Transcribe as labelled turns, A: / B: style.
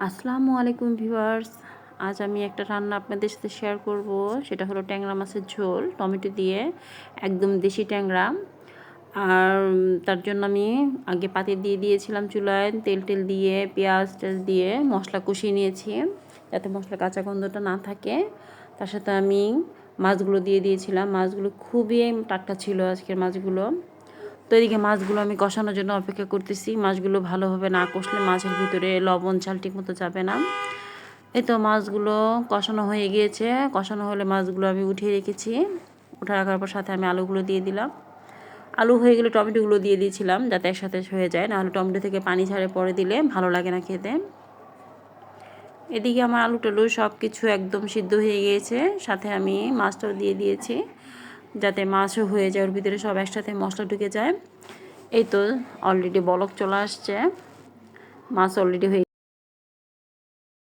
A: আসসালামু আলাইকুম ভিউয়ার্স। আজ আমি একটা রান্না আপনাদের সাথে শেয়ার করব। সেটা হলো ট্যাংরা মাছের ঝোল টমেটো দিয়ে, একদম দেশি ট্যাংরা। আর তার জন্য আমি আগে পাতি দিয়ে দিয়েছিলাম চুলায়, তেল দিয়ে পেঁয়াজ টেল দিয়ে মশলা কষিয়ে নিয়েছি যাতে মশলা কাঁচা গন্ধটা না থাকে। তার সাথে আমি মাছগুলো দিয়ে দিয়েছিলাম। মাছগুলো খুবই টাটকা ছিল আজকের মাছগুলো। তো এদিকে মাছগুলো আমি কষানোর জন্য অপেক্ষা করতেছি। মাছগুলো ভালোভাবে না কষলে মাছের ভিতরে লবণ ঝাল ঠিক মতো যাবে না। এই তো মাছগুলো কষানো হয়ে গিয়েছে। কষানো হলে মাছগুলো আমি উঠিয়ে রেখেছি। উঠে রাখার পর সাথে আমি আলুগুলো দিয়ে দিলাম। আলু হয়ে গেলে টমেটোগুলো দিয়ে দিয়েছিলাম যাতে একসাথে হয়ে যায়, নাহলে টমেটো থেকে পানি ছাড়ে পরে দিলে ভালো লাগে না খেতে। এদিকে আমার আলু টালু সব কিছু একদম সিদ্ধ হয়ে গিয়েছে। সাথে আমি মাছটাও দিয়ে দিয়েছি যাতে মাছও হয়ে যায়, ওর ভিতরে সব একসাথে মশলা ঢুকে যায়। এই তো অলরেডি বলক চলে আসছে, মাছ অলরেডি হয়ে